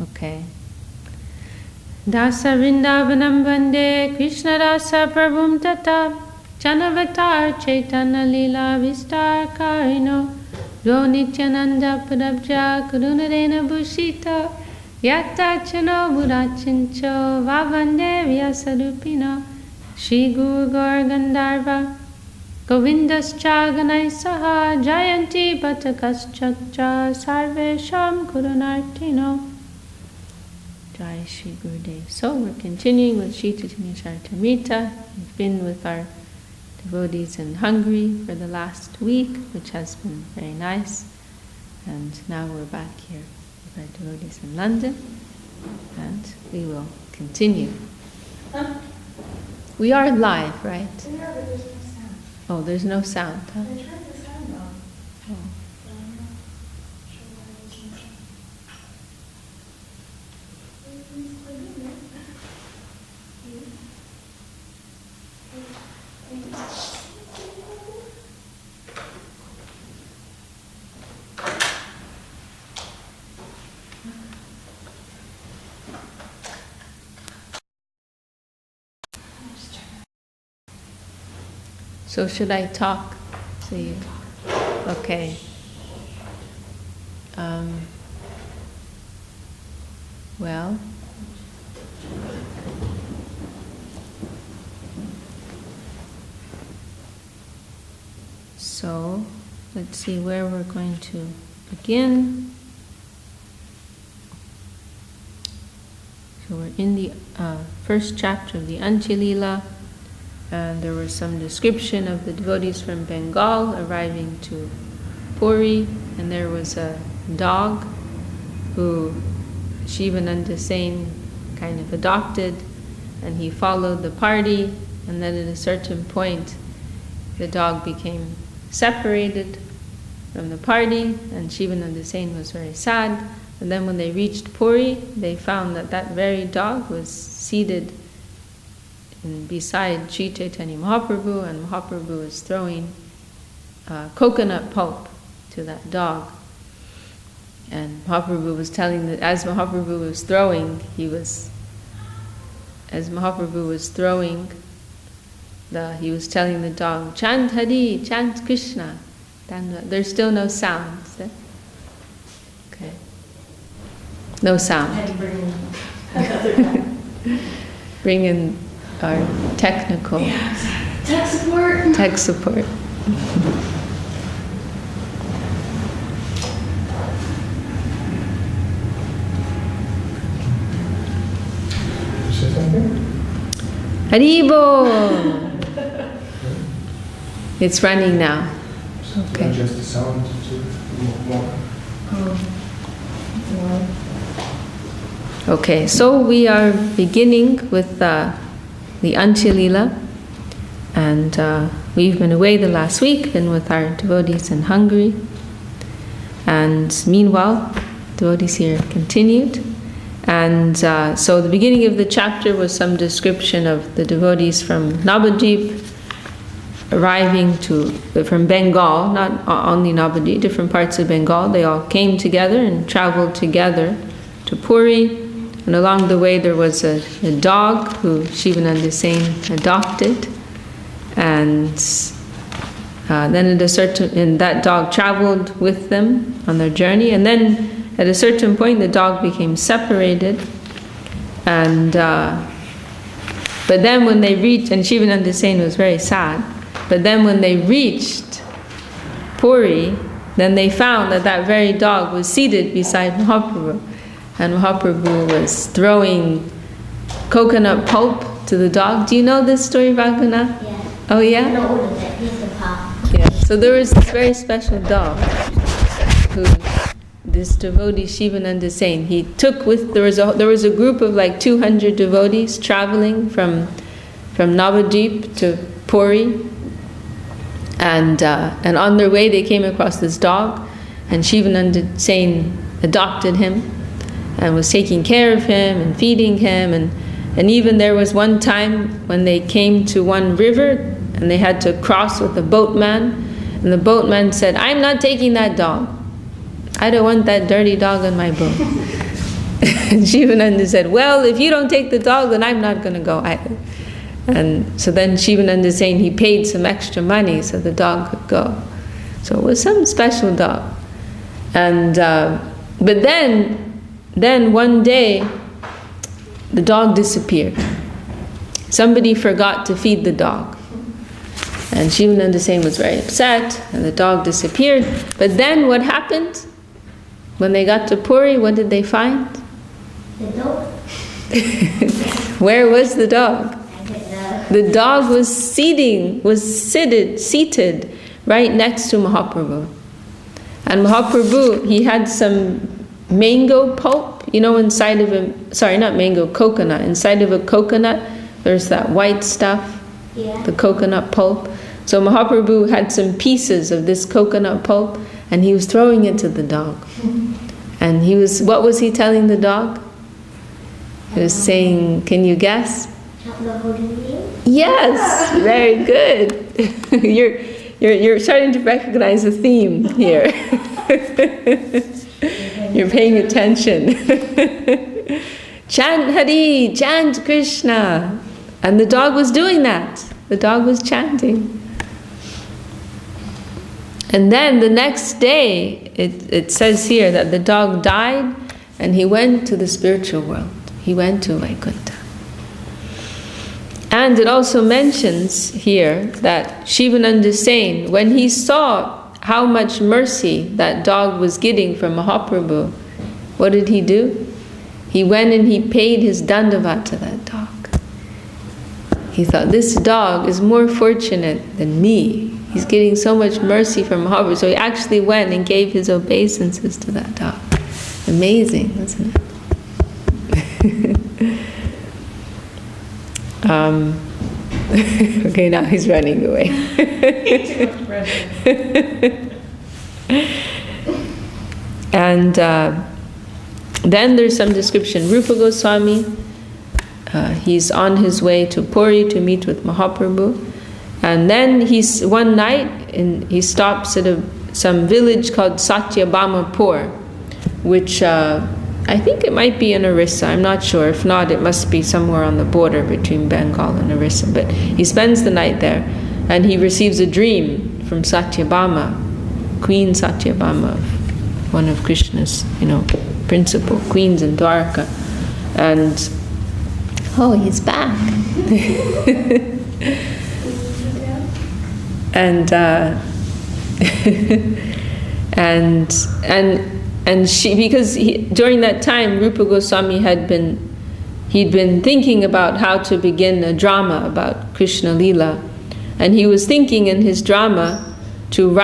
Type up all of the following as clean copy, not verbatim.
Okay. Dasa Vrindavanam Vande Krishna Rasa Prabhum Tata Chanavatar Chaitanya Lila Vistar Karino Ro Nityananda Padabja Karunarena Bhushita Yata Chano Murachincho Vavande Vyasadupino Shri Guru Gaur Gandharva Govindascha Ganaisaha Jayanti Bhattakascha Sarvesham Kurunartino. Jai Shri Gurudev. So we're continuing with Sri Chaitanya Charitamrita. We've been with our devotees in Hungary for the last week, which has been very nice. And now we're back here with our devotees in London, and we will continue. We are live, right? Yeah, but there's no sound. Oh, there's no sound, huh? I turned the sound on. Oh. But I'm not sure why there's no sound. Everything's plugged in, right? So should I talk? So you, okay. Well, so let's see where we're going to begin. So we're in the first chapter of the Antya Lila. And there was some description of the devotees from Bengal arriving to Puri, and there was a dog who Shivananda Sen kind of adopted, and he followed the party, and then at a certain point the dog became separated from the party, and Shivananda Sen was very sad. And then when they reached Puri, they found that that very dog was seated beside Sri Chaitanya Mahaprabhu, and Mahaprabhu was throwing coconut pulp to that dog. And Mahaprabhu was telling that as Mahaprabhu was throwing, he was telling the dog, chant Hari, chant Krishna. There's still no sound. Okay. No sound. I had to bring in another guy. Bring in our technical tech support. Haribo! It's running now. Okay. Just the sound more. Okay, so we are beginning with the Antya Lila, and we've been away the last week, been with our devotees in Hungary, and meanwhile, devotees here continued. And so the beginning of the chapter was some description of the devotees from Navadvip arriving from Bengal, not only Navadvip, different parts of Bengal. They all came together and traveled together to Puri. And along the way there was a dog who Shivananda Sen adopted, and then that dog traveled with them on their journey. And then at a certain point the dog became separated, and but then when they reached, and Shivananda Sen was very sad, but then when they reached Puri, then they found that very dog was seated beside Mahaprabhu. And Mahaprabhu was throwing coconut pulp to the dog. Do you know this story, Bhagavana? Yeah. Oh, yeah? I know all of it. Here's the part. Yeah. So there was this very special dog who this devotee Shivananda Sen, he took with, there was a group of like 200 devotees traveling from Navadvip to Puri. And on their way they came across this dog, and Shivananda Sen adopted him and was taking care of him and feeding him, and even there was one time when they came to one river and they had to cross with a boatman, and the boatman said, "I'm not taking that dog. I don't want that dirty dog on my boat." And Shivananda said, well, if you don't take the dog, then I'm not going to go either. And so then Shivananda is saying he paid some extra money so the dog could go. So it was some special dog. And but then one day the dog disappeared. Somebody forgot to feed the dog. And Shivananda Sain was very upset, and the dog disappeared. But then what happened? When they got to Puri, what did they find? The dog? Where was the dog? I don't know. The dog was seated right next to Mahaprabhu. And Mahaprabhu, he had some mango pulp, inside of coconut. Inside of a coconut, there's that white stuff, Yeah. the coconut pulp. So Mahaprabhu had some pieces of this coconut pulp, and he was throwing it to the dog. And what was he telling the dog? He was saying, can you guess? Yes, very good. You're starting to recognize a theme here. You're paying attention. Chant Hari, chant Krishna. And the dog was doing that. The dog was chanting. And then the next day, it says here that the dog died and he went to the spiritual world. He went to Vaikuntha. And it also mentions here that Shivananda Sain, when he saw how much mercy that dog was getting from Mahaprabhu, what did he do? He went and he paid his dandavat to that dog. He thought, this dog is more fortunate than me. He's getting so much mercy from Mahaprabhu. So he actually went and gave his obeisances to that dog. Amazing, isn't it? Okay, now he's running away. And then there's some description. Rupa Goswami, he's on his way to Puri to meet with Mahaprabhu. And then one night, he stops at some village called Satyabhamapur, which I think it might be in Orissa. I'm not sure. If not, it must be somewhere on the border between Bengal and Orissa. But he spends the night there, and he receives a dream from Satyabhama, Queen Satyabhama, one of Krishna's, principal queens in Dwarka. And he's back. And she, because during that time Rupa Goswami he'd been thinking about how to begin a drama about Krishna Leela, and he was thinking in his drama to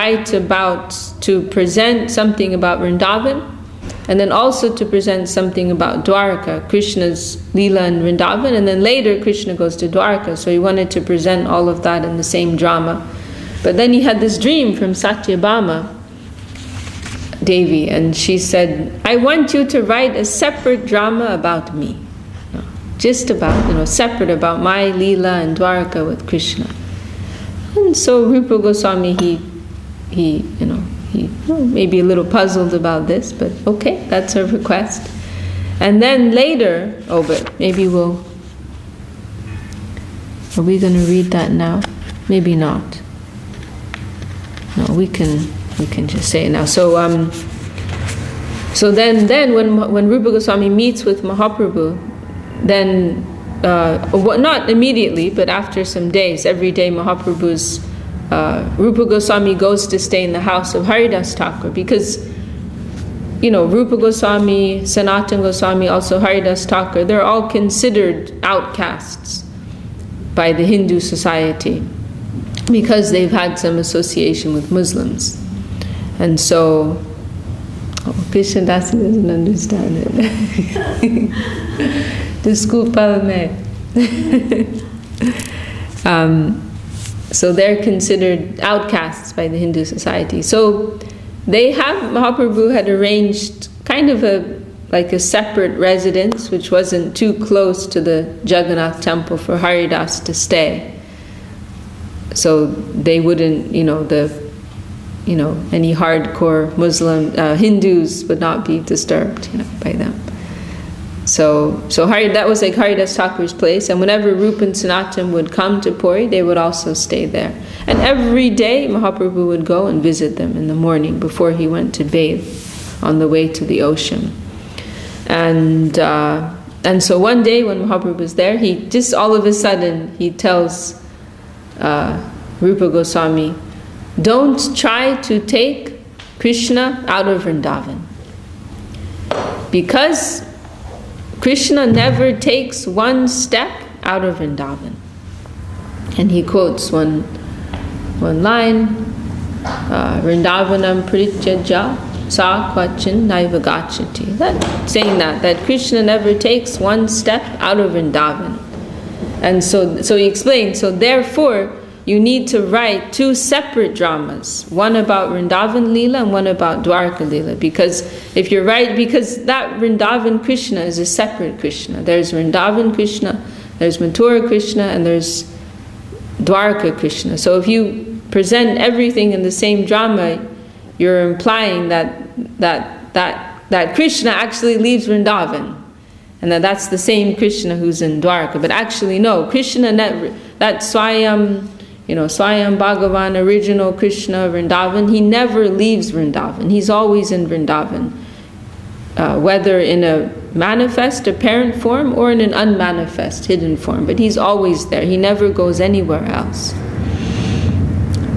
present something about Vrindavan, and then also to present something about Dwarka, Krishna's Leela in Vrindavan, and then later Krishna goes to Dwarka, so he wanted to present all of that in the same drama. But then he had this dream from Satyabhama Devi, and she said, I want you to write a separate drama about me. Just about, separate about my Leela and Dwarka with Krishna. And so Rupa Goswami, he maybe a little puzzled about this, but okay, that's her request. And then later, but maybe are we going to read that now? Maybe not. No, we can just say it now. So then when Rupa Goswami meets with Mahaprabhu, then not immediately, but after some days, every day Mahaprabhu's Rupa Goswami goes to stay in the house of Haridas Thakur, because Rupa Goswami, Sanatana Goswami, also Haridas Thakur, they're all considered outcasts by the Hindu society because they've had some association with Muslims. And so Krishnadasi doesn't understand it. Disculpa me. So they're considered outcasts by the Hindu society. So Mahaprabhu had arranged kind of a separate residence, which wasn't too close to the Jagannath temple for Haridas to stay. So they wouldn't, any hardcore Muslim Hindus would not be disturbed, by them. That was like Haridas Thakur's place, and whenever Rupa and Sanatan would come to Puri, they would also stay there. And every day Mahaprabhu would go and visit them in the morning before he went to bathe on the way to the ocean. And so one day when Mahaprabhu was there, he just all of a sudden he tells Rupa Goswami, don't try to take Krishna out of Vrindavan, because Krishna never takes one step out of Vrindavan. And he quotes one line, Vrindavanam prityaja sa kvachin naiva gacchati. Saying that Krishna never takes one step out of Vrindavan. And so he explained, so therefore you need to write two separate dramas, one about Vrindavan Leela and one about Dwarka Leela, because that Vrindavan Krishna is a separate Krishna. There's Vrindavan Krishna, there's Mathura Krishna, and there's Dwarka Krishna. So if you present everything in the same drama, you're implying that Krishna actually leaves Vrindavan, and that's the same Krishna who's in Dwarka. But actually no, Krishna, that Swayam Bhagavan, original Krishna of Vrindavan, he never leaves Vrindavan. He's always in Vrindavan, whether in a manifest, apparent form, or in an unmanifest, hidden form. But he's always there. He never goes anywhere else.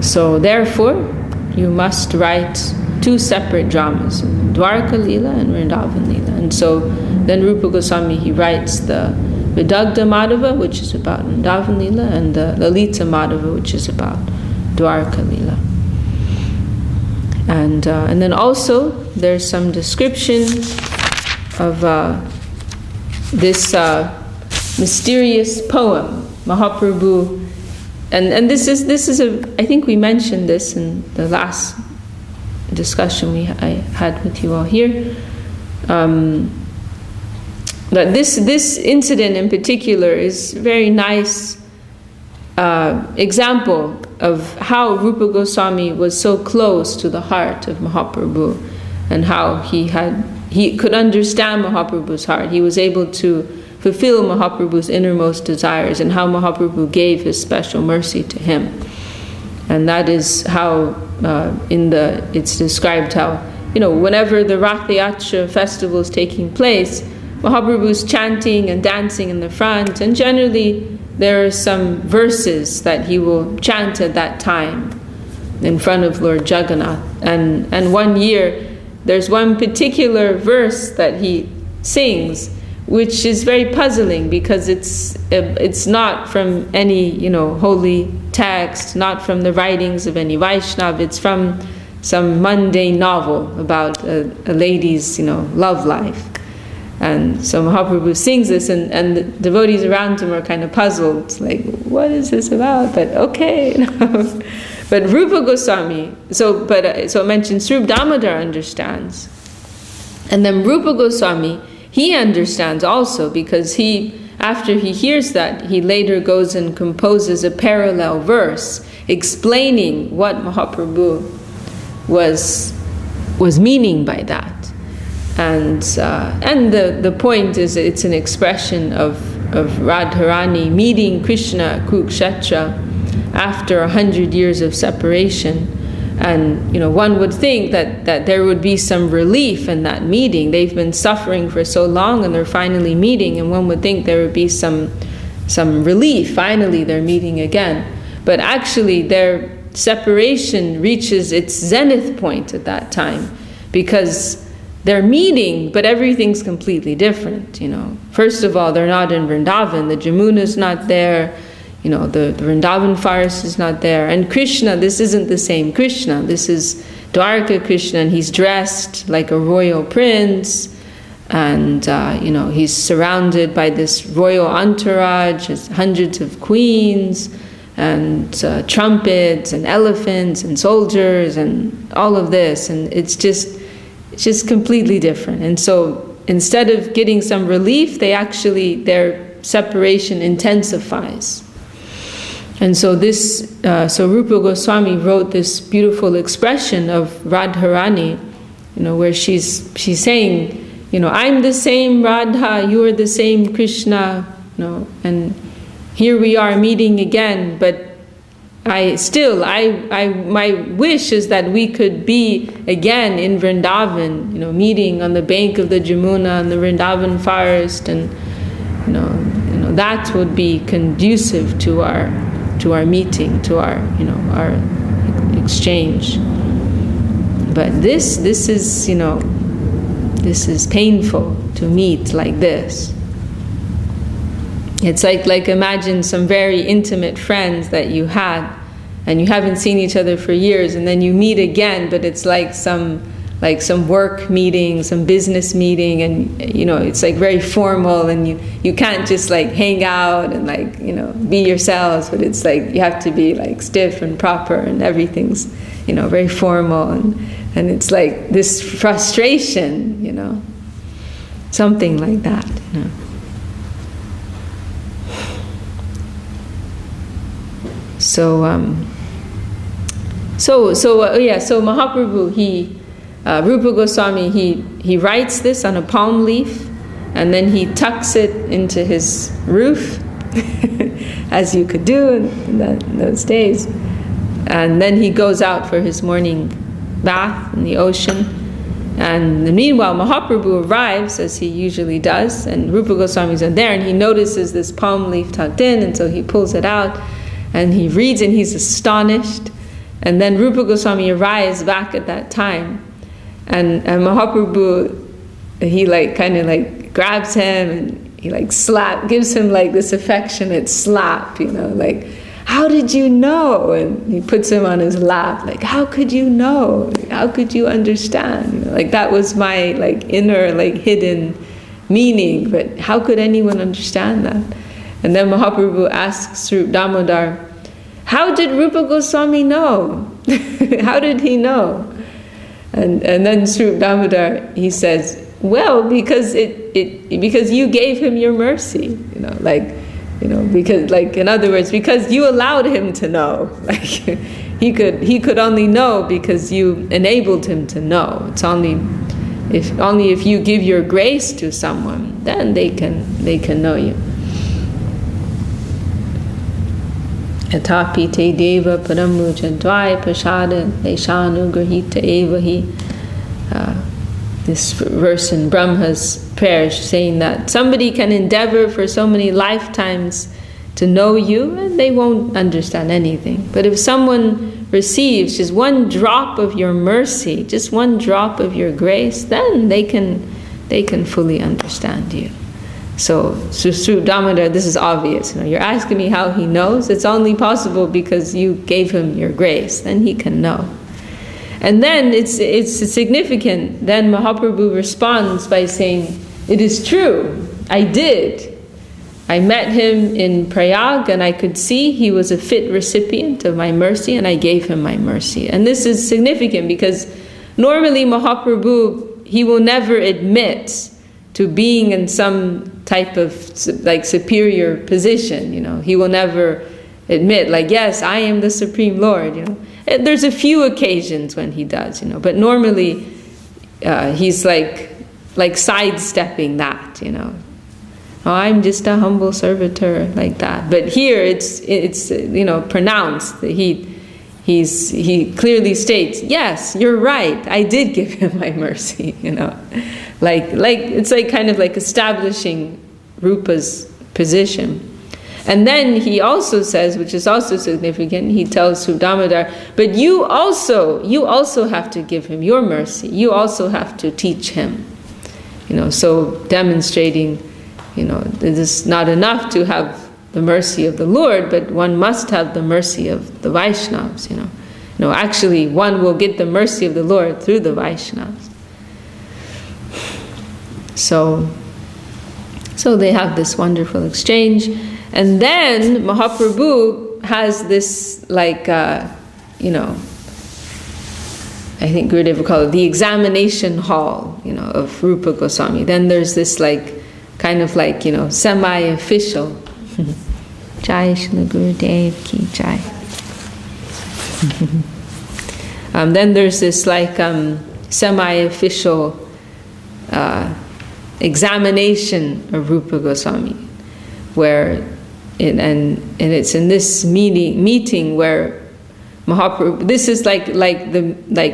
So therefore, you must write two separate dramas, Dwarka Leela and Vrindavan Leela. And so then Rupa Goswami, he writes the Vidagdha Madhava, which is about Vrindavan Leela, and the Lalita Madhava, which is about Dwarka Leela. And then also there's some description of this mysterious poem, Mahaprabhu, and this is I think we mentioned this in the last discussion I had with you all here. That this incident in particular is a very nice example of how Rupa Goswami was so close to the heart of Mahaprabhu, and how he could understand Mahaprabhu's heart. He was able to fulfill Mahaprabhu's innermost desires, and how Mahaprabhu gave his special mercy to him. And that is how it's described how, whenever the Rath-yatra festival is taking place, Mahaprabhu's chanting and dancing in the front, and generally there are some verses that he will chant at that time in front of Lord Jagannath. And one year there's one particular verse that he sings, which is very puzzling, because it's not from any holy text, not from the writings of any Vaishnav. It's from some mundane novel about a lady's love life. And so Mahaprabhu sings this, and the devotees around him are kind of puzzled. It's like, what is this about? But okay. But Rupa Goswami, so it mentions Srup Damodar understands. And then Rupa Goswami, he understands also, because after he hears that, he later goes and composes a parallel verse explaining what Mahaprabhu was meaning by that. And the point is, it's an expression of Radharani meeting Krishna at Kurukshetra after 100 years of separation. And one would think that there would be some relief in that meeting. They've been suffering for so long, and they're finally meeting, and one would think there would be some relief. Finally they're meeting again. But actually their separation reaches its zenith point at that time, because they're meeting, but everything's completely different. First of all, they're not in Vrindavan. The Jamuna's not there. The Vrindavan forest is not there. And Krishna, this isn't the same Krishna. This is Dwarka Krishna, and he's dressed like a royal prince. And, he's surrounded by this royal entourage, hundreds of queens, and trumpets, and elephants, and soldiers, and all of this. And it's just completely different. And so instead of getting some relief, their separation intensifies. And so so Rupa Goswami wrote this beautiful expression of Radharani, where she's saying, I'm the same Radha, you are the same Krishna, and here we are meeting again, but my wish is that we could be again in Vrindavan, meeting on the bank of the Jamuna in the Vrindavan forest, and that would be conducive to our meeting, to our exchange. But this is painful to meet like this. It's like imagine some very intimate friends that you had, and you haven't seen each other for years, and then you meet again, but it's like some work meeting, some business meeting, and it's like very formal, and you can't just like hang out and be yourselves, but it's like you have to be like stiff and proper, and everything's very formal, and it's like this frustration, something like that, So Mahaprabhu, Rupa Goswami, he writes this on a palm leaf, and then he tucks it into his roof, as you could do in those days, and then he goes out for his morning bath in the ocean. And meanwhile, Mahaprabhu arrives, as he usually does, and Rupa Goswami's in there, and he notices this palm leaf tucked in, and so he pulls it out, and he reads, and he's astonished. And then Rupa Goswami arrives back at that time, and Mahaprabhu, he kind of grabs him, and he gives him this affectionate slap, how did you know? And he puts him on his lap, how could you know? How could you understand? That was my inner hidden meaning, but how could anyone understand that? And then Mahaprabhu asks Sri Damodar, how did Rupa Goswami know? How did he know? And then Sri Damodar, he says, well, because you gave him your mercy, because in other words, because you allowed him to know. He could only know because you enabled him to know. It's only if you give your grace to someone, then they can know you. Yatapi te deva paramuja dvai prasada leshanu grahita evahi. This verse in Brahma's prayer saying that somebody can endeavor for so many lifetimes to know you and they won't understand anything. But if someone receives just one drop of your mercy, just one drop of your grace, then they can fully understand you. So Sri Damodar, this is obvious. You're asking me how he knows. It's only possible because you gave him your grace. Then he can know. And then it's significant. Then Mahaprabhu responds by saying, it is true, I did. I met him in Prayag and I could see he was a fit recipient of my mercy and I gave him my mercy. And this is significant because normally Mahaprabhu, he will never admit to being in some type of superior position. He will never admit yes, I am the Supreme Lord. And there's a few occasions when he does, but normally he's sidestepping that, Oh, I'm just a humble servitor, like that. But here it's pronounced that he clearly states, yes, you're right, I did give him my mercy, it's kind of establishing Rupa's position. And then he also says, which is also significant, he tells Sri Damodar, but you also have to give him your mercy. You also have to teach him. So demonstrating, it is not enough to have the mercy of the Lord, but one must have the mercy of the Vaishnavas, actually one will get the mercy of the Lord through the Vaishnavas. So they have this wonderful exchange. And then Mahaprabhu has this, I think Gurudev would call it the examination hall, of Rupa Goswami. Then there's this semi-official. Jai Shri Gurudev ki jai. Then there's this semi-official examination of Rupa Goswami, where it's in this meeting where Mahaprabhu. This is like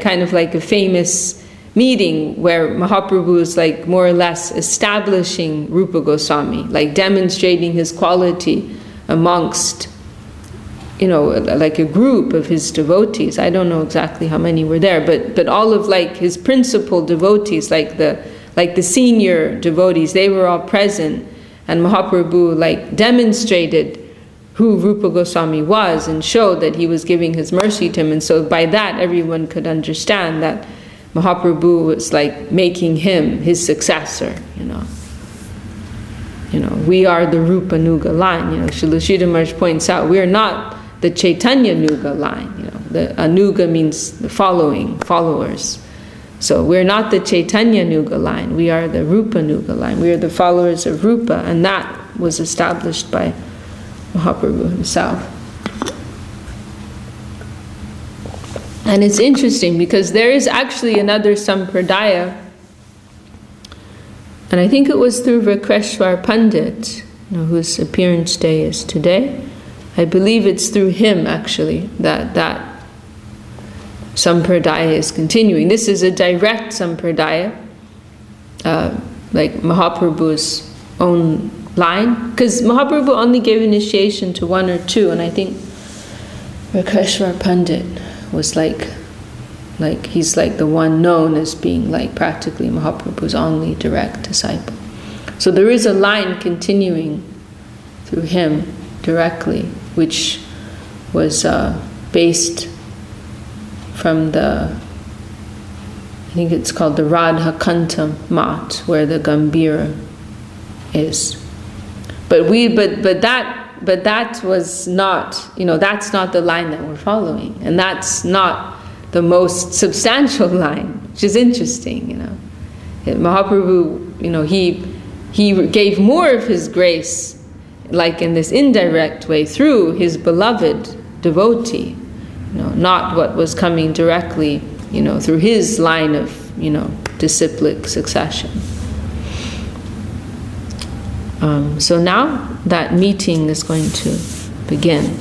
kind of like a famous meeting where Mahaprabhu is like more or less establishing Rupa Goswami, like demonstrating his quality amongst, like a group of his devotees. I don't know exactly how many were there, but all of like his principal devotees, like the senior devotees, they were all present, and Mahaprabhu like demonstrated who Rupa Goswami was and showed that he was giving his mercy to him. And so by that everyone could understand that Mahaprabhu was like making him his successor, we are the Rupa Nuga line. Srila Sridhar Maharaj points out, we are not the Chaitanya Nuga line. The Anuga means the followers. So we're not the Chaitanya Nuga line, we are the Rupa Nuga line. We are the followers of Rupa, and that was established by Mahaprabhu himself. And it's interesting because there is actually another sampradaya, and I think it was through Rakreshwar Pandit, whose appearance day is today. I believe it's through him actually that sampradaya is continuing. This is a direct sampradaya, like Mahaprabhu's own line, because Mahaprabhu only gave initiation to one or two, and I think Rakreshwar Pandit was like he's like the one known as being like practically Mahaprabhu's only direct disciple. So there is a line continuing through him directly, which was based from I think it's called the Radha Kanta Mat, where the Gambhira is. But that was not, that's not the line that we're following, and that's not the most substantial line, which is interesting. Mahaprabhu, he gave more of his grace, like in this indirect way, through his beloved devotee, not what was coming directly, through his line of, disciplic succession. So now that meeting is going to begin.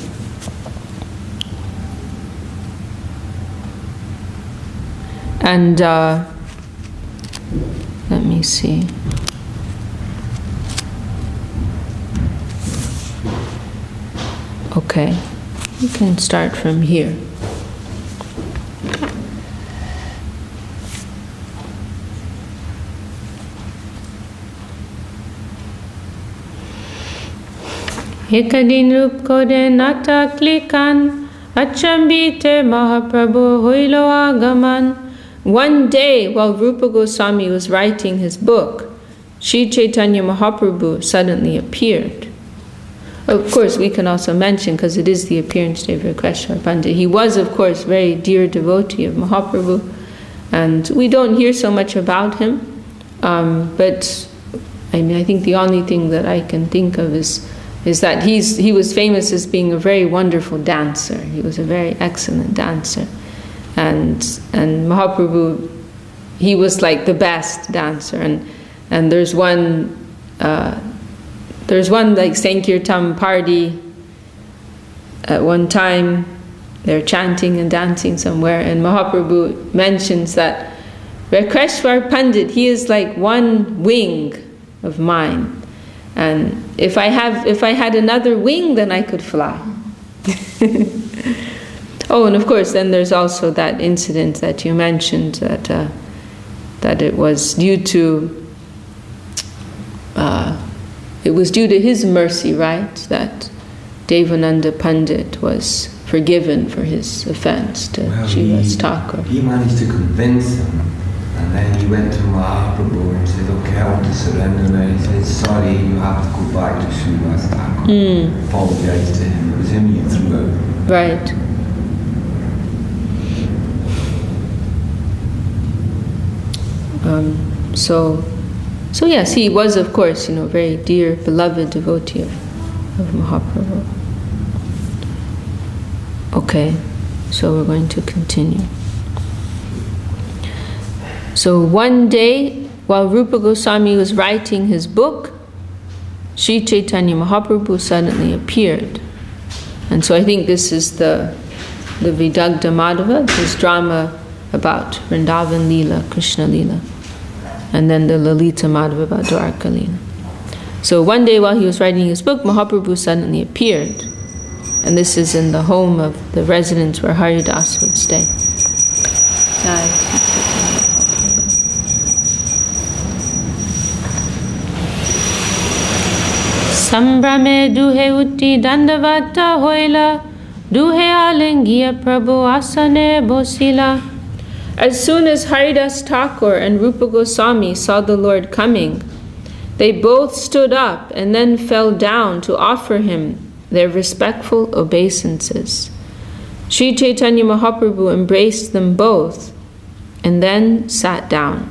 And let me see. Okay, you can start from here. Ekadin rup kode nata klikan, achambite Mahaprabhu hoilo agaman. One day, while Rupa Goswami was writing his book, Sri Chaitanya Mahaprabhu suddenly appeared. Of course, we can also mention, because it is the appearance day of Rakreshwar Pandit, he was, of course, very dear devotee of Mahaprabhu, and we don't hear so much about him, but I think the only thing that I can think of is that he was famous as being a very wonderful dancer. He was a very excellent dancer. And Mahaprabhu, he was like the best dancer. And there's one like Sankirtan party at one time. They're chanting and dancing somewhere, and Mahaprabhu mentions that Rakreshwar Pandit, he is like one wing of mine. And if I had another wing, then I could fly. Oh, and of course, then there's also that incident that you mentioned, that it was due to his mercy, right? That Devananda Pandit was forgiven for his offense to Shiva's Thakur. He managed to convince him, and then he went to Mahaprabhu and said, okay, I want to surrender. And he said, sorry, you have to go back to Shiva's Thakur. Apologize to him. It was him you threw out. Right. So yes, he was, of course, very dear, beloved devotee of Mahaprabhu. Okay, so we're going to continue. So one day, while Rupa Goswami was writing his book, Sri Chaitanya Mahaprabhu suddenly appeared. And so I think this is the Vidagdha Madhava, this drama about Vrindavan Leela, Krishna Leela, and then the Lalita Madhava about Dwarka Leela. So one day while he was writing his book, Mahaprabhu suddenly appeared. And this is in the home of the residence where Haridas would stay. Sambrame duhe utti dandavata hoila, duhe alingiya prabhu asane bosila. As soon as Haridas Thakur and Rupa Goswami saw the Lord coming, they both stood up and then fell down to offer him their respectful obeisances. Sri Chaitanya Mahaprabhu embraced them both and then sat down.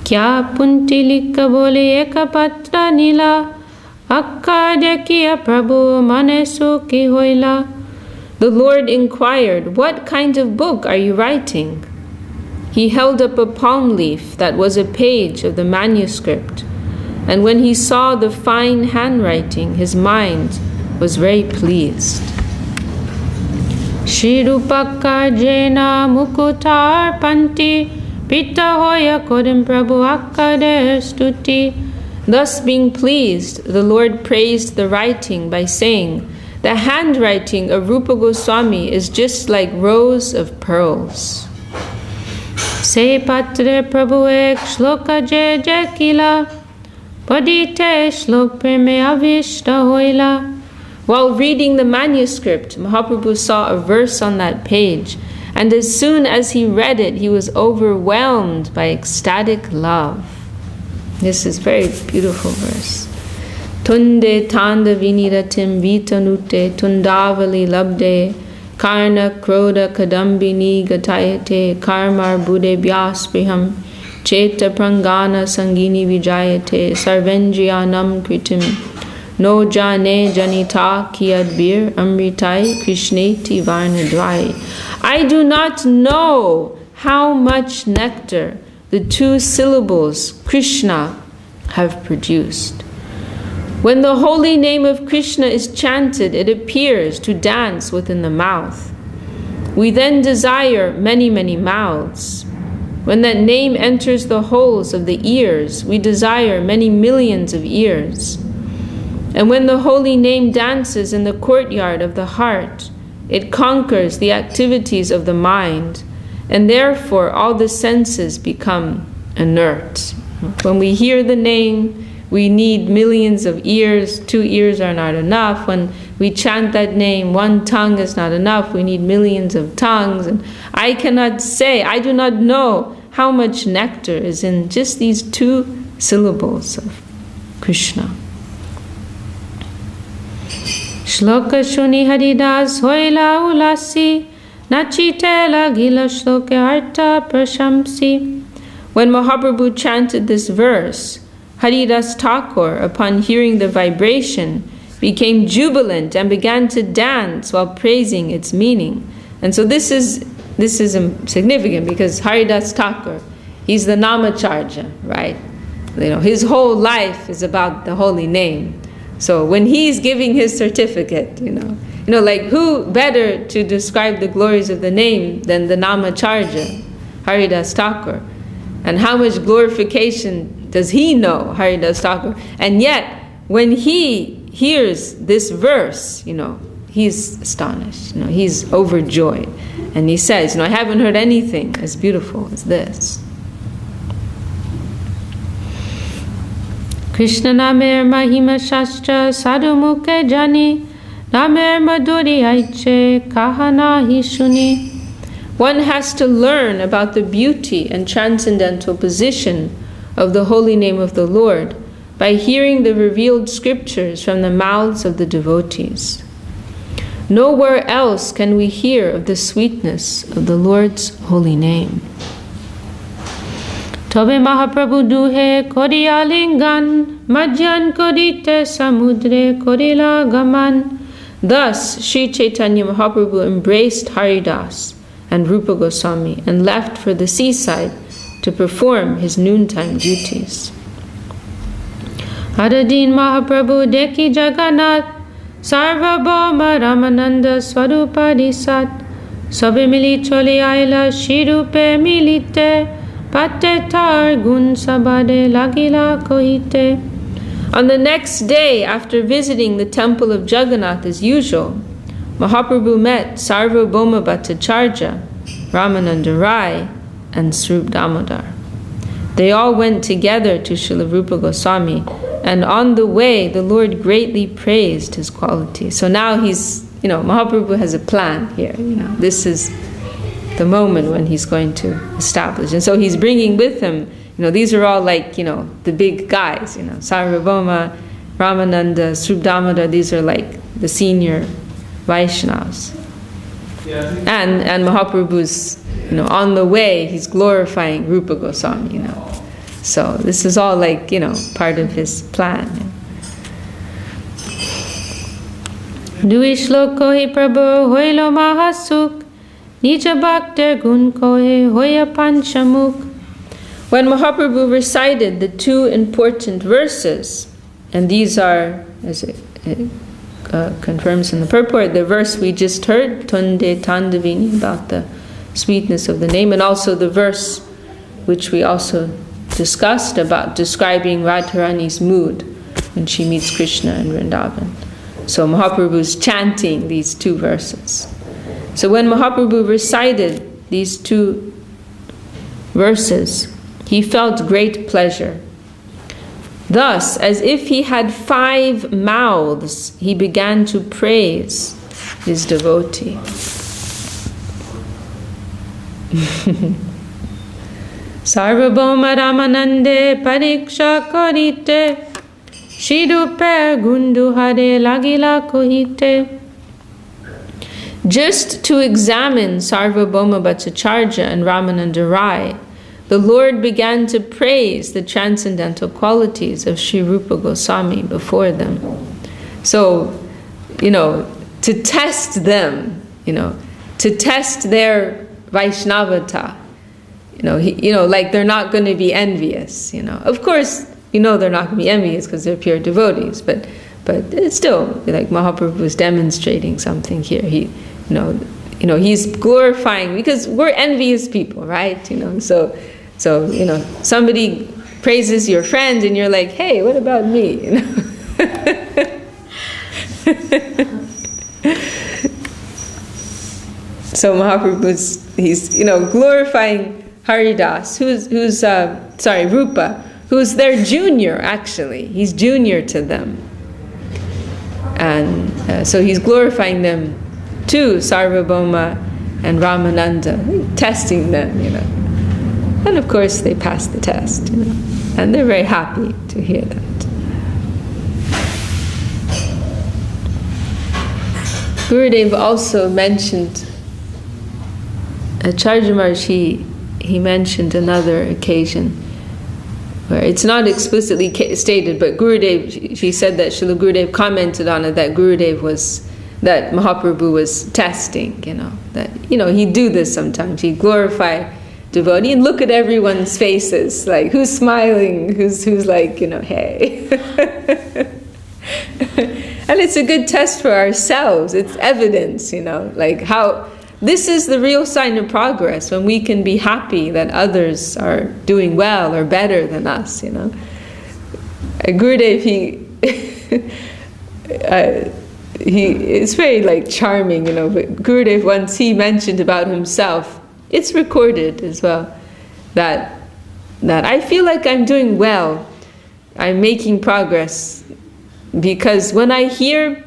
Kya puntilika bole eka patra nila, akkadyakiya prabhu manesu ki hoila. The Lord inquired, "What kind of book are you writing?" He held up a palm leaf that was a page of the manuscript, and when he saw the fine handwriting, his mind was very pleased. Shri Rupaka Jena Mukutar Panti Pita Hoya Kodim Prabhu Akkade Stuti. Thus being pleased, the Lord praised the writing by saying, "The handwriting of Rupa Goswami is just like rows of pearls." Se patre Prabhu ek shloka je je kila, padite shlok preme avishta hoila. While reading the manuscript, Mahaprabhu saw a verse on that page, and as soon as he read it, he was overwhelmed by ecstatic love. This is a very beautiful verse. Tunde tanda viniratim vitanute tundavali labde karna kroda kadambini gatayate karmar bude vyaspriham cheta prangana sangini vijayate sarvendriyanam kritim no jane janita kiyadbir amritai krishneti varnadvai. I do not know how much nectar the two syllables Krishna have produced. When the holy name of Krishna is chanted, it appears to dance within the mouth. We then desire many, many mouths. When that name enters the holes of the ears, we desire many millions of ears. And when the holy name dances in the courtyard of the heart, it conquers the activities of the mind, and therefore all the senses become inert. When we hear the name, we need millions of ears. 2 ears are not enough. When we chant that name, 1 tongue is not enough. We need millions of tongues. And I cannot say, I do not know how much nectar is in just these 2 syllables of Krishna. Shloka Shuni Haridas Hoila Ulasi Nachite Lagila Shloka Arta Prashamsi. When Mahaprabhu chanted this verse, Haridas Thakur, upon hearing the vibration, became jubilant and began to dance while praising its meaning. And so this is significant because Haridas Thakur, he's the Namacharya, right? His whole life is about the holy name. So when he's giving his certificate, like who better to describe the glories of the name than the Namacharya, Haridas Thakur? And how much glorification does he know, Haridas Thakur? And yet, when he hears this verse, he's astonished. He's overjoyed. And he says, I haven't heard anything as beautiful as this. Krishna namer mahima shastra sadhu mukhe jani namer madhuri aiche kahana hi shuni. One has to learn about the beauty and transcendental position of the holy name of the Lord by hearing the revealed scriptures from the mouths of the devotees. Nowhere else can we hear of the sweetness of the Lord's holy name. Tobe Mahaprabhu duhe koriya lingan, majjan korite samudre korila gaman. Thus, Sri Chaitanya Mahaprabhu embraced Haridas and Rupa Goswami and left for the seaside to perform his noontime duties. Adadin Mahaprabhu Deki Jagannath Sarvabhauma Ramananda Swarupa Disat Sabe Mili Choli Aila Shirupe Milite Pate Tar Gun Sabade Lagila Kohite. On the next day, after visiting the temple of Jagannath as usual, Mahaprabhu met Sarvabhauma Bhattacharya, Ramananda Rai, and Swarup Damodar. They all went together to Srila Rupa Goswami, and on the way, the Lord greatly praised his quality. So now he's, Mahaprabhu has a plan here. This is the moment when he's going to establish. And so he's bringing with him, these are all like, the big guys, Sarvabhauma, Ramananda, Swarup Damodar, these are like the senior Vaishnavas. And Mahaprabhu's, on the way, he's glorifying Rupa Goswami, So this is all like, part of his plan. Dui shloko hi prabhu hoilo mahasuk, nija bhakter gun kohe hoya panchamuk. When Mahaprabhu recited the two important verses, and these are, as it confirms in the purport, the verse we just heard, Tunde Tandavini, about the sweetness of the name, and also the verse which we also discussed about describing Radharani's mood when she meets Krishna in Vrindavan. So Mahaprabhu's chanting these two verses. So when Mahaprabhu recited these two verses, he felt great pleasure. Thus, as if he had 5 mouths, he began to praise his devotee. Sarvabhauma Ramanande pariksha karite, shirupe gundu hare lagila kohite. Just to examine Sarvabhauma Bhattacharya and Ramananda Rai, the Lord began to praise the transcendental qualities of Sri Rupa Goswami before them. So, to test them, to test their Vaishnavata, like they're not going to be envious, Of course, they're not going to be envious because they're pure devotees, but it's still, like Mahaprabhu was demonstrating something here. He's glorifying, because we're envious people, right? So somebody praises your friend and you're like, hey, what about me? So Mahaprabhu's, he's, glorifying Haridas, who's Rupa, who's their junior, actually. He's junior to them. And so he's glorifying them too, Sarvabhauma and Ramananda, testing them, And of course they passed the test, And they're very happy to hear that. Gurudev also mentioned, Acharya Maharshi, he mentioned another occasion where it's not explicitly stated, but Gurudev, she said that Srila Gurudev commented on it, that that Mahaprabhu was testing, that, he'd do this sometimes. He'd glorify devotee and look at everyone's faces, like who's smiling, who's like, hey. And it's a good test for ourselves. It's evidence, like how this is the real sign of progress, when we can be happy that others are doing well or better than us, Gurudev, it's very like charming, but Gurudev once, he mentioned about himself, it's recorded as well, that I feel like I'm doing well, I'm making progress, because when I hear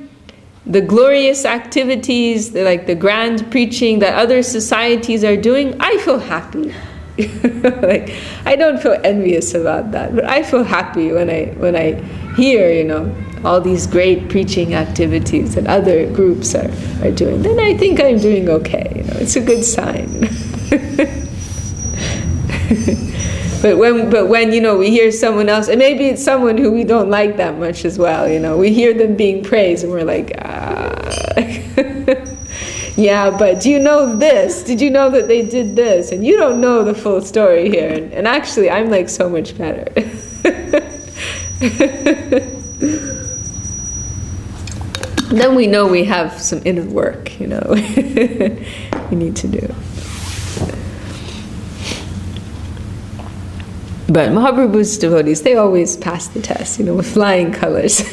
the glorious activities, the grand preaching that other societies are doing, I feel happy. Like, I don't feel envious about that, but I feel happy when I hear, all these great preaching activities that other groups are doing. Then I think I'm doing okay. It's a good sign. But when we hear someone else, and maybe it's someone who we don't like that much as well, we hear them being praised and we're like, yeah, but do you know this? Did you know that they did this? And you don't know the full story here. And actually, I'm like so much better. Then we know we have some inner work, we need to do. But Mahaprabhu's devotees, they always pass the test, with flying colors.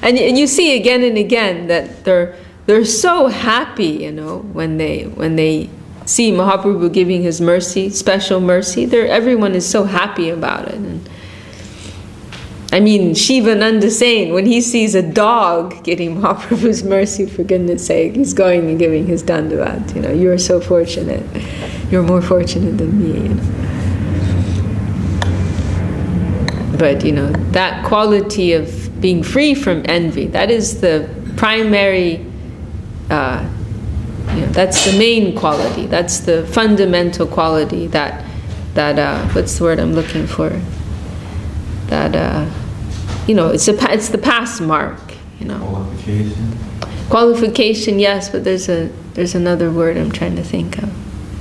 and you see again and again that they're so happy, when they see Mahaprabhu giving his mercy, special mercy. Everyone is so happy about it. And Shivananda Sain, when he sees a dog getting Mahaprabhu's mercy, for goodness sake, he's going and giving his dandavat. You're so fortunate. You're more fortunate than me. But, that quality of being free from envy, that is the primary, that's the main quality. That's the fundamental quality that what's the word I'm looking for? That, it's the pass mark, Qualification. Qualification, yes, but there's another word I'm trying to think of.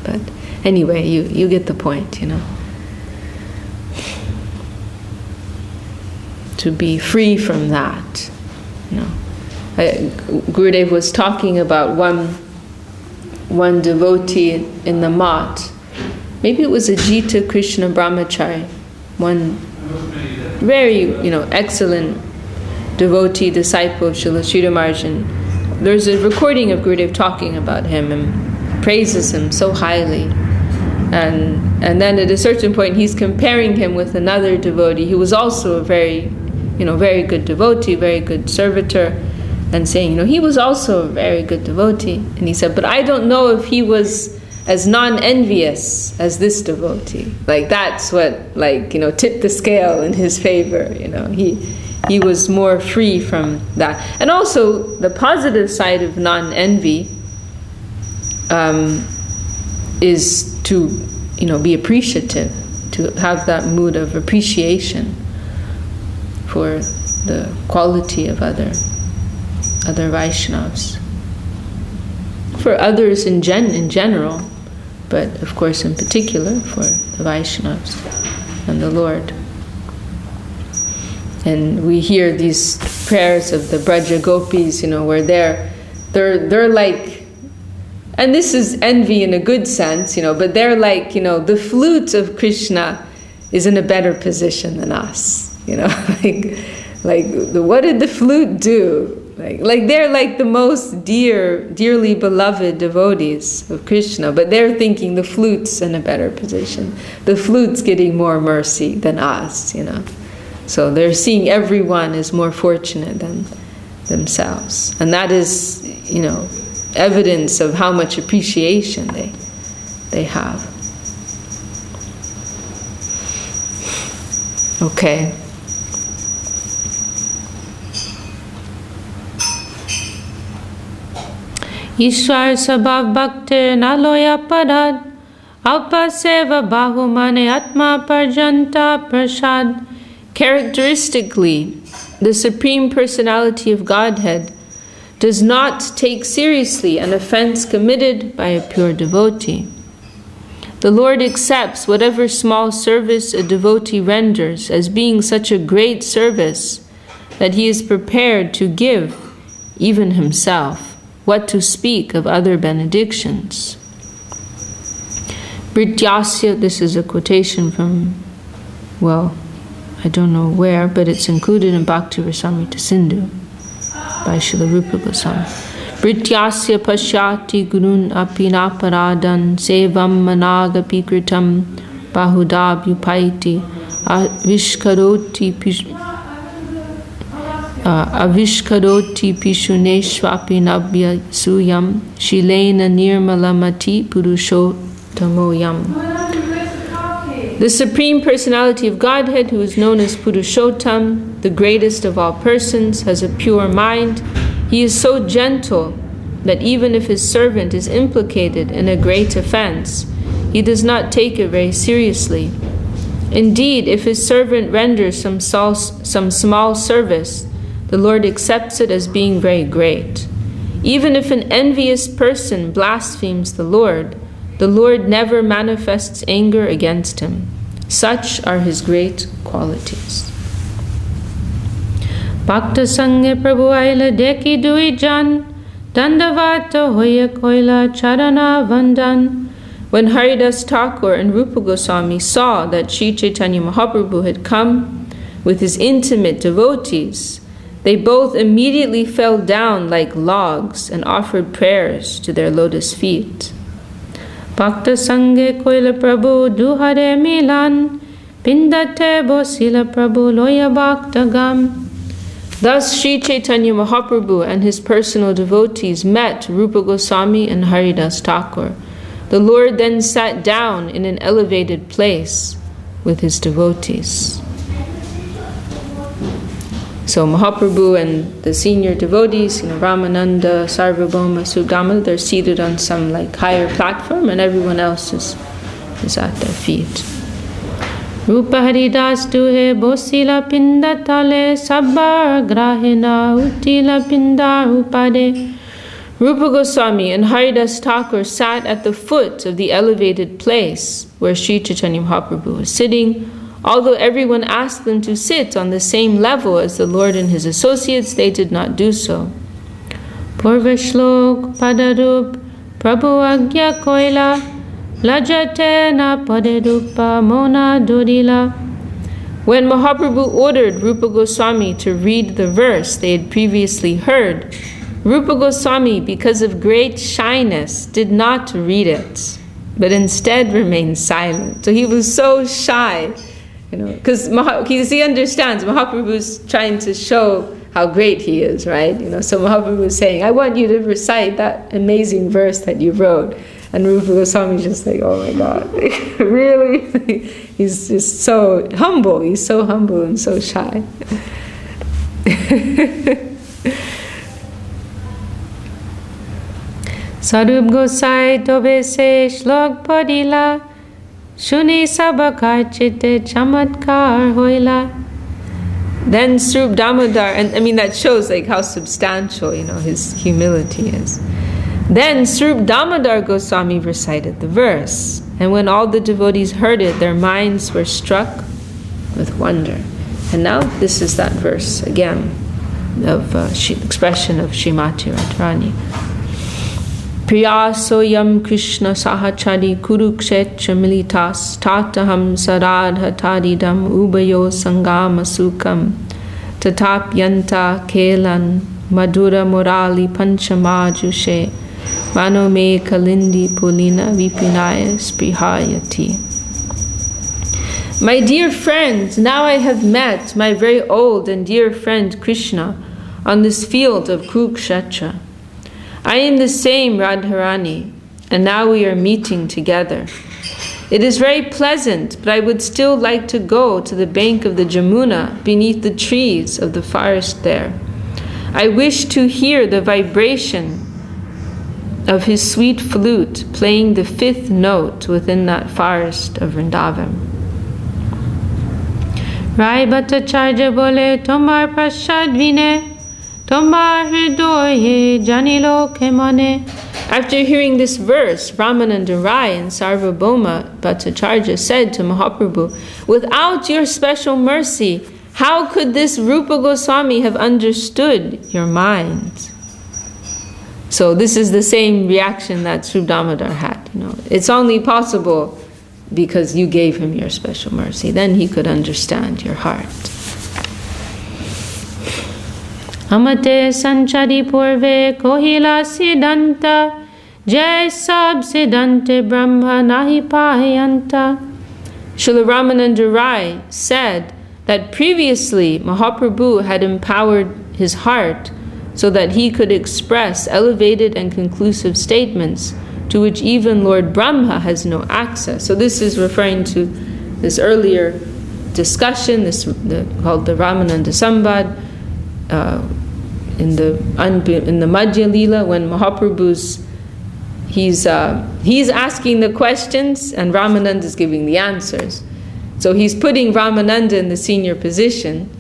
But anyway, you get the point, To be free from that, Gurudev was talking about one devotee in the Mat. Maybe it was Ajita Krishna Brahmachari, one very, excellent devotee, disciple of Srila Sridhar Maharaj. There's a recording of Gurudev talking about him and praises him so highly. And then at a certain point, he's comparing him with another devotee who was also a very good devotee, very good servitor, and saying, he was also a very good devotee. And he said, but I don't know if he was as non-envious as this devotee. Like, that's what, tipped the scale in his favor, He was more free from that. And also, the positive side of non-envy is to, be appreciative, to have that mood of appreciation for the quality of other Vaishnavas. For others in general, but of course in particular for the Vaishnavas and the Lord. And we hear these prayers of the Braja Gopis, where they're like, and this is envy in a good sense, but they're like, the flute of Krishna is in a better position than us, what did the flute do? Like they're like the most dearly beloved devotees of Krishna, but they're thinking the flute's in a better position. The flute's getting more mercy than us, So they're seeing everyone as more fortunate than themselves. And that is, evidence of how much appreciation they have. Okay. Ishwar sabhav bhaktir naloya padad alpa seva bahumane atma parjanta prasad. Characteristically, the Supreme Personality of Godhead does not take seriously an offense committed by a pure devotee. The Lord accepts whatever small service a devotee renders as being such a great service that he is prepared to give, even himself, what to speak of other benedictions. Brityasya, this is a quotation from, I don't know where, but it's included in Bhakti Rasamrita Sindhu by Srila Rupa Goswami. Brityasya pashyati gurun apinaparadan sevam managapi kritam bahudabhyupaiti avishkaroti pishuneshvapi nabhya suyam shilena nirmalamati purushotamoyam. The Supreme Personality of Godhead, who is known as Purushottam, the greatest of all persons, has a pure mind. He is so gentle that even if his servant is implicated in a great offense, he does not take it very seriously. Indeed, if his servant renders some small service, the Lord accepts it as being very great. Even if an envious person blasphemes the Lord never manifests anger against him. Such are his great qualities. Bhakta Sangye Prabhu Aila Deki Dui Jan Dandavata Hoya Koila Charana Vandan. When Haridas Thakur and Rupa Goswami saw that Sri Chaitanya Mahaprabhu had come with his intimate devotees, they both immediately fell down like logs and offered prayers to their lotus feet. Bhakta Sangye Koila Prabhu Duhare Milan Pindate Bosila Prabhu Loya Bhakta Gam. Thus Sri Chaitanya Mahaprabhu and his personal devotees met Rupa Goswami and Haridas Thakur. The Lord then sat down in an elevated place with his devotees. So Mahaprabhu and the senior devotees, Ramananda, Sarvabhauma, Sugama, they're seated on some higher platform, and everyone else is at their feet. Rupa Haridas Duhe Bosila Pinda Tale Sabbar Grahina Utila Pinda Upade. Rupa Goswami and Haridas Thakur sat at the foot of the elevated place where Sri Chaitanya Mahaprabhu was sitting. Although everyone asked them to sit on the same level as the Lord and his associates, they did not do so. Purva Shlok Padarup Prabhu Agya Koila Lajate na Paderupa Mona Dodila. When Mahaprabhu ordered Rupa Goswami to read the verse they had previously heard, Rupa Goswami, because of great shyness, did not read it, but instead remained silent. So he was so shy, because he understands Mahaprabhu's trying to show how great he is, right? So Mahaprabhu was saying, I want you to recite that amazing verse that you wrote. And Rupa Goswami is just oh my God, really? He's just so humble. He's so humble and so shy. Sarup Gosai Tobe Se Shlok Padila Shuni Sabakar Chitte Chamatkar Hoila. Then Srup Damodar, and that shows how substantial his humility is. Then Srup Damodar Goswami recited the verse, and when all the devotees heard it, their minds were struck with wonder. And now this is that verse again of expression of Srimati Radharani. Priya soyam Krishna sahachari kurukshetra militas tataham saradha tadidam ubayo sangama sukam tatapyanta kelan madura morali panchamajushe manome kalindi pulina vipinaya sprihayati. My dear friend, now I have met my very old and dear friend Krishna on this field of Kurukshetra. I am the same Radharani, and now we are meeting together. It is very pleasant, but I would still like to go to the bank of the Jamuna beneath the trees of the forest there. I wish to hear the vibration of his sweet flute playing the fifth note within that forest of Vrindavan. Rai Bhattacharya bole tomar prasad vine tomar hridoye janilo kemane. After hearing this verse, Ramananda Rai and Sarvabhauma Bhattacharya said to Mahaprabhu, without your special mercy, how could this Rupa Goswami have understood your mind? So this is the same reaction that Srup Damodar had. It's only possible because you gave him your special mercy. Then he could understand your heart. Amate sanchari purve kohila siddhanta jai sab siddhante brahma nahi pahayanta. Srila Ramananda Rai said that previously Mahaprabhu had empowered his heart so that he could express elevated and conclusive statements to which even Lord Brahma has no access. So this is referring to this earlier discussion, called the Ramananda Sambad, in the Madhya Lila, when Mahaprabhu's he's asking the questions and Ramananda is giving the answers. So he's putting Ramananda in the senior position,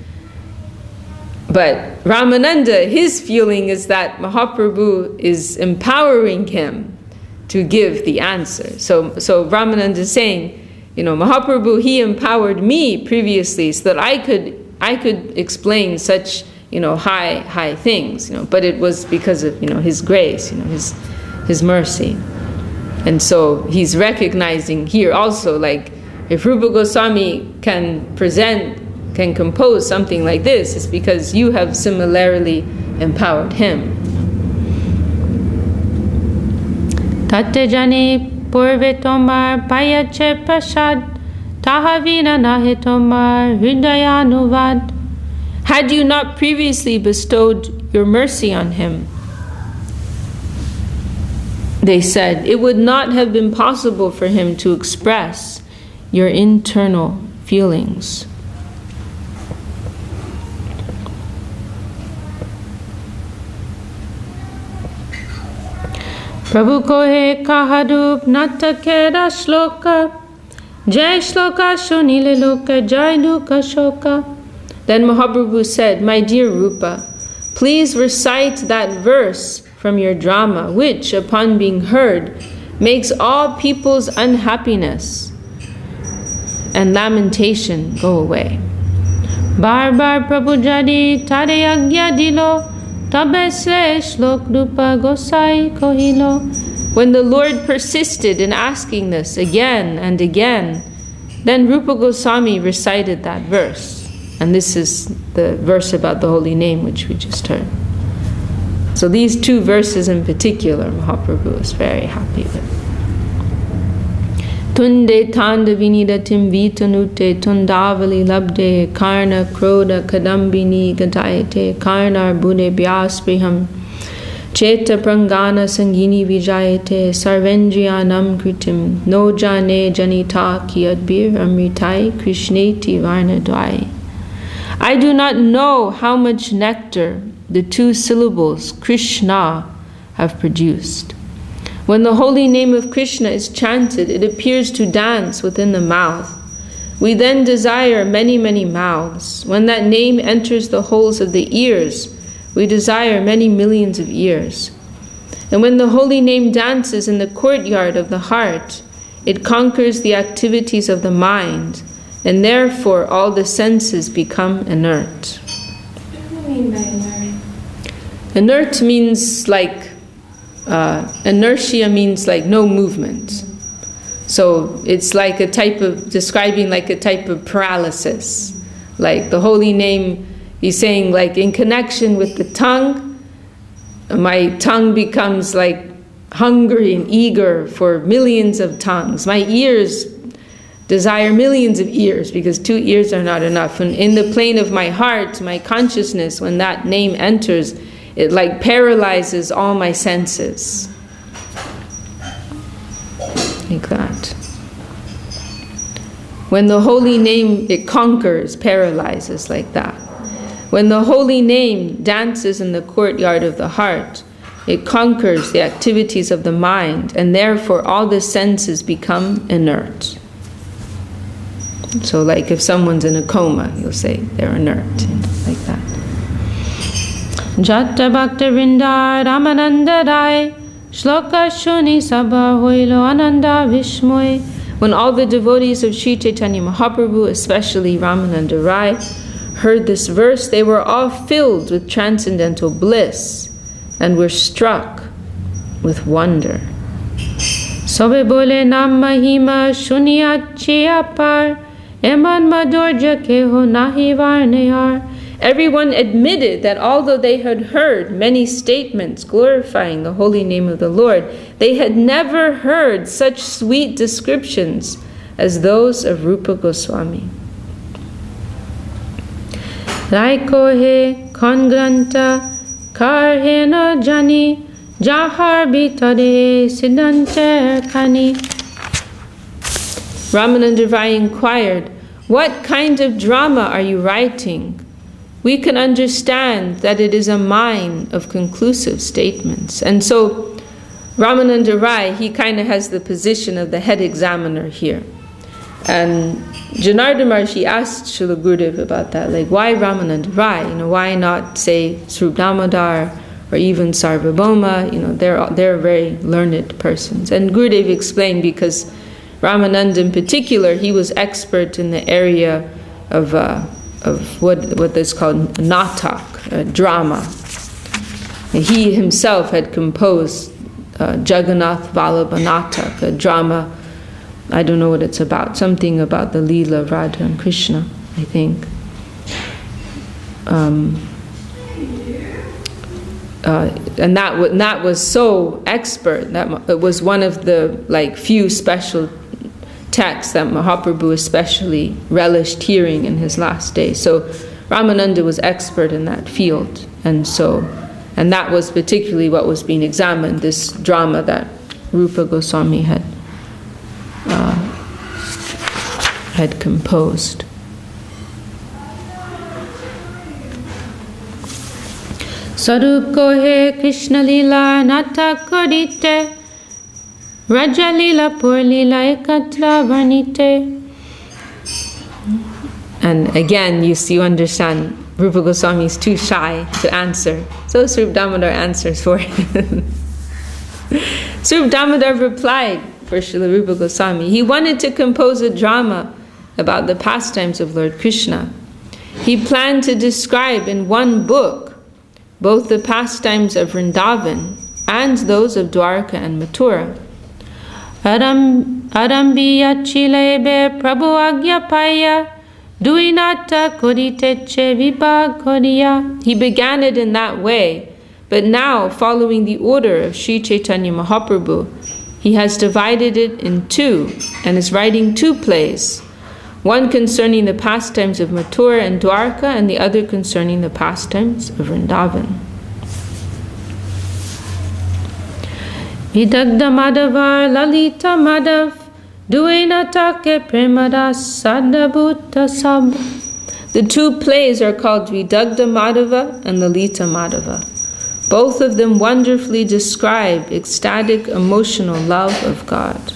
But Ramananda, his feeling is that Mahaprabhu is empowering him to give the answer. So Ramananda is saying, Mahaprabhu, he empowered me previously so that I could explain such, high things, but it was because of, his grace, his mercy. And so he's recognizing here also, like, if Rupa Goswami can compose something like this, it's because you have similarly empowered him. Tate jani purve tomar payache prasad tahavina nahe tomar hridayanuvad. Had you not previously bestowed your mercy on him, they said, it would not have been possible for him to express your internal feelings. Prabhu kohe kaharup natakera shloka jai shloka shunile loka jai duka shoka. Then Mahaprabhu said, my dear Rupa, please recite that verse from your drama, which, upon being heard, makes all people's unhappiness and lamentation go away. Bar bar Prabhu jadi tare agya dilo, tabe se shlok Rupa Gosai kohilo. When the Lord persisted in asking this again and again, then Rupa Goswami recited that verse. And this is the verse about the holy name which we just heard. So these two verses in particular, Mahaprabhu is very happy with. Tunde tanda vinidatim vitanute tundavali labde karna kroda kadambini gadayate karnar bude byaspriham cheta prangana sangini vijayate sarvendriyanam kritim no jane janita kiyadbir amritai krishneti varnadvai. I do not know how much nectar the two syllables Krishna have produced. When the holy name of Krishna is chanted, it appears to dance within the mouth. We then desire many, many mouths. When that name enters the holes of the ears, we desire many millions of ears. And when the holy name dances in the courtyard of the heart, it conquers the activities of the mind, and therefore all the senses become inert. What do you mean by inert? Inert means like, inertia means like no movement. So it's like a type of, describing like a type of paralysis. Like the holy name, he's saying like in connection with the tongue, my tongue becomes like hungry and eager for millions of tongues. My ears desire millions of ears because 2 ears are not enough. And in the plane of my heart, my consciousness, when that name enters, it like paralyzes all my senses. Like that. When the holy name, it conquers, paralyzes like that. When the holy name dances in the courtyard of the heart, it conquers the activities of the mind, and therefore all the senses become inert. So like if someone's in a coma, you'll say they're inert, like that. Jatta Bhakta Vrinda Ramananda Rai Shloka Shuni Sabha Hoilo Ananda Vishmoy. When all the devotees of Sri Chaitanya Mahaprabhu, especially Ramananda Rai, heard this verse, they were all filled with transcendental bliss and were struck with wonder. Sobe bole nam mahima shuniya apar eman madorja keho nahi varnayar. Everyone admitted that although they had heard many statements glorifying the holy name of the Lord, they had never heard such sweet descriptions as those of Rupa Goswami. Raiko he kongranta karhena jani jahar bitade siddhante kani. Ramananda Rai inquired, "What kind of drama are you writing? We can understand that it is a mine of conclusive statements." And so Ramananda Rai, he kind of has the position of the head examiner here. And Janardhan Maharshi asked Srila Gurudev about that, like, why Ramananda Rai? Why not, say, Swarup Damodar or even Sarvabhauma? They're very learned persons. And Gurudev explained because Ramananda in particular, he was expert in the area of what is called natak, drama. He himself had composed Jagannath Vallabha Natak, a drama. I don't know what it's about. Something about the Leela of Radha and Krishna, I think. And that was so expert. That it was one of the few special texts that Mahaprabhu especially relished hearing in his last days. So Ramananda was expert in that field, and that was particularly what was being examined. This drama that Rupa Goswami had composed. Sarup kohe Krishna lila natak korite, Raja lila pur lila ekatra varnite. And again, you understand, Rupa Goswami is too shy to answer. So Swarup Damodar answers for him. Swarup Damodar replied for Srila Rupa Goswami. He wanted to compose a drama about the pastimes of Lord Krishna. He planned to describe in one book both the pastimes of Vrindavan and those of Dwarka and Mathura. Arambiya chilebe prabhu agyapaya duinata koriteche vibhag koriya. He began it in that way, but now, following the order of Sri Chaitanya Mahaprabhu, he has divided it in two and is writing two plays, one concerning the pastimes of Mathura and Dwarka, and the other concerning the pastimes of Vrindavan. Vidagda Madhavar Lalita Madhav Duena Take Premadas Sadabhuta Sab. The two plays are called Vidagda Madhava and Lalita Madhava. Both of them wonderfully describe ecstatic emotional love of God.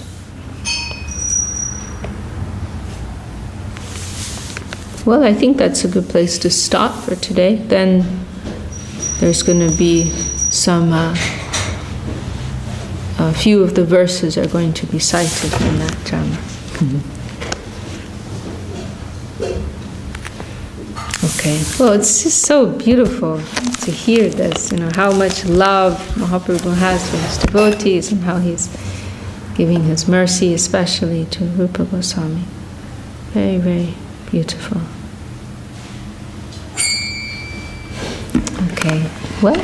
Well, I think that's a good place to stop for today. Then there's going to be a few of the verses are going to be cited in that drama. Okay. Well, it's just so beautiful to hear this, how much love Mahaprabhu has for his devotees and how he's giving his mercy, especially to Rupa Goswami. Very, very beautiful. Okay, well,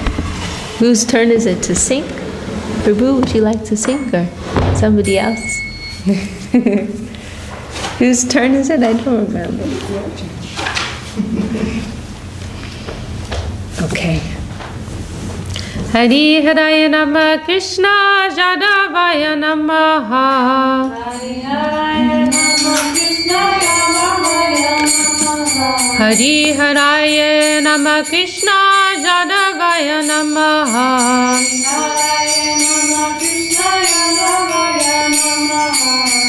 whose turn is it to sing? Prabhu, would you like to sing, or somebody else? Whose turn is it? I don't remember. Okay. Hari Haraya Namah Krishna Jadavaya Namaha. Hari Haraya Namah Krishna Jadavaya Namaha. Hari Haraya Namah Krishna Jadavaya Namaha.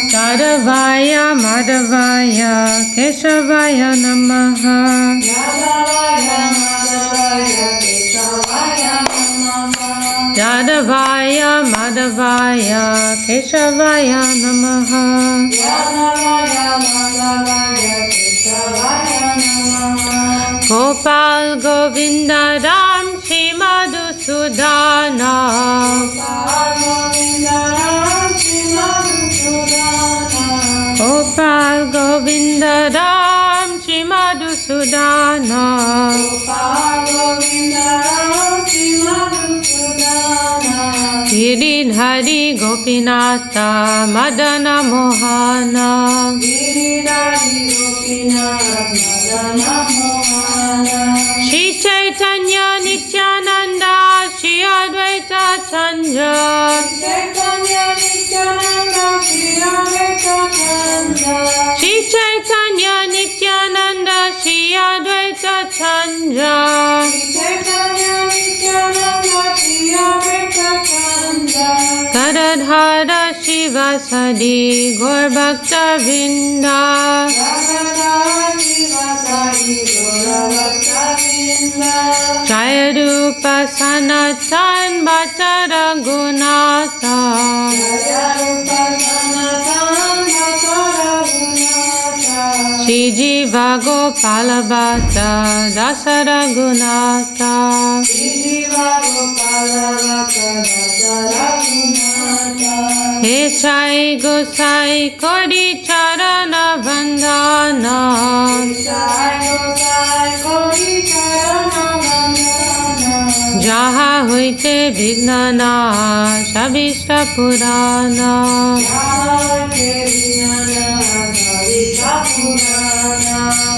Jadavaya Madhavaya Keshavaya Namaha. Jadavaya Madhavaya Keshavaya Namaha. Gopal Govinda Ram Shri Madhusudana. Gopal Govinda Ram Shri Madhusudana. Giridhari Gopinata Madana Mohana. Shri Chaitanya Nityananda Shri Advaita Chandra. Shri Chaitanya Nityananda Shri Advaita Chandra. Gadadhara Shri Devivasi Gaur Bhakta Vrinda Jaya Rupa Sanatan Bhatta Raghunatha Shri Jiva Gopala Bhatta Dasa Raghunatha Ch.Ch Gosai Kori Charana Vandana Jaha Hoite Vignana Shabishta Purana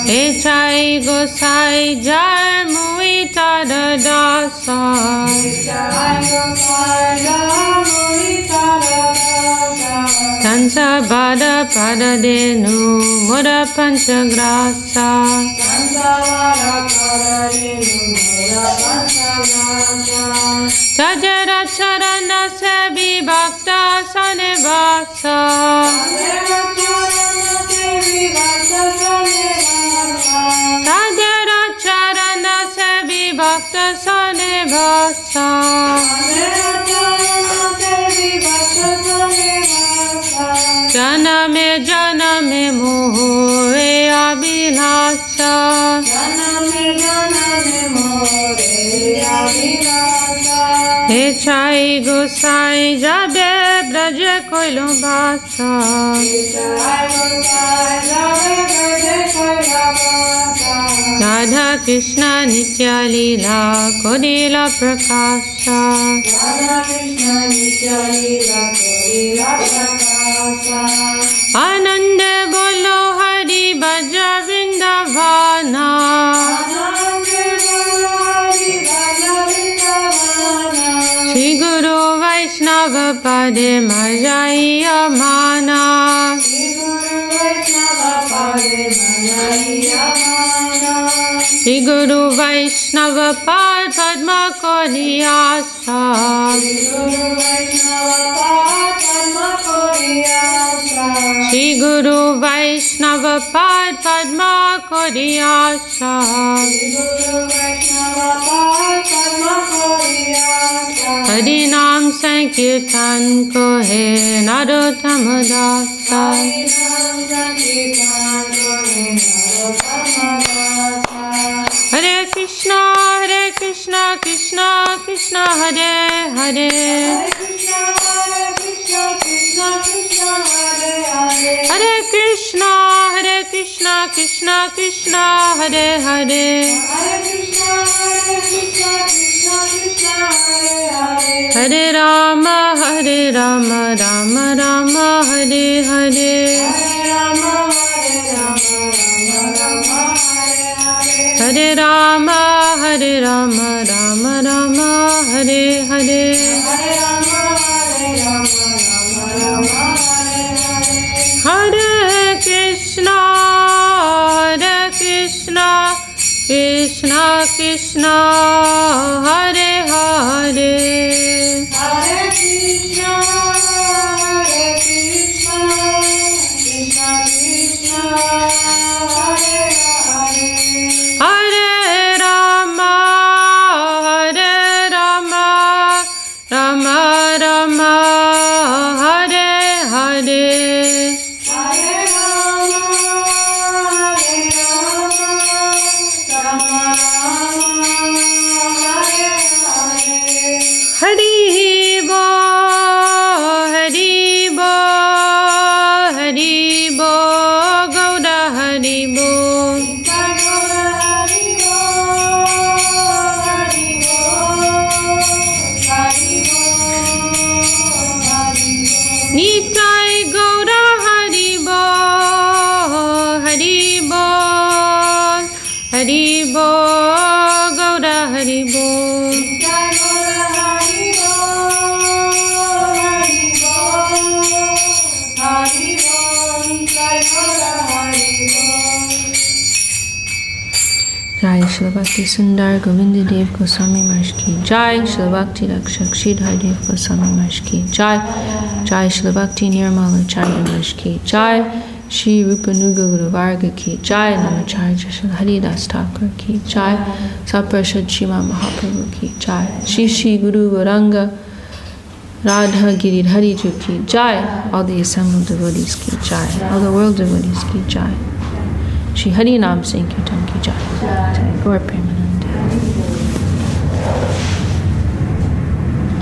Ch.Ch Gosai Jar Muita Dasa Tansa Bada Pada Denu Mura Panchagrasa Sajara Charana Sebi Bhakta Sanevasa Sajara Charana Sebi Bhakta Sanevasa Janame Janame Mohore Abhilasa Ch.Ch Gosai Jabe Braja Koilo Basa Radha Krishna Nitya Leela Kodila Prakasha Anande Bolo Hari Bhaja Vrindavana Shri Guru Vaishnava Pade Majaya Mana Shri Guru Vaishnava Pad Padma Kodiyasa Shri Guru Vaishnava Pad Padma Kodiyasa Hari Naam Sankirtan Ko Hai Narottam Dasa Hare Krishna Krishna Krishna Hare Hare Hare Krishna Krishna Krishna Hare Hare Hare Rama Rama Rama Hare Hare Hare Rama Rama Rama Hare Hare Hare Krishna Krishna Krishna Hare Hare Hare Krishna Krishna Krishna Hare Hare Hare Rama Rama Rama Hare Hare Hare Rama Shri Bhakti Sundar Govinda Dev Goswami Maharaj ki Jai, Shri Bhakti Rakshak Sridhar Dev Goswami Maharaj ki Jai, Jai Shri Bhakti Nirmala Charya Maharaj ki Jai, Shri Rupanuga Guru Varga ki Jai, Namacharya Shri Haridas Thakur ki Jai, Saprashad Shima Mahaprabhu ki Jai, Shri Shri Guru Gauranga Radha Giridhari Ji ki Jai, all the assembled devotees ki Jai, all the world devotees ki Jai, Shri Hari Nam Sankirtan ki Jai, Gaur Premanand.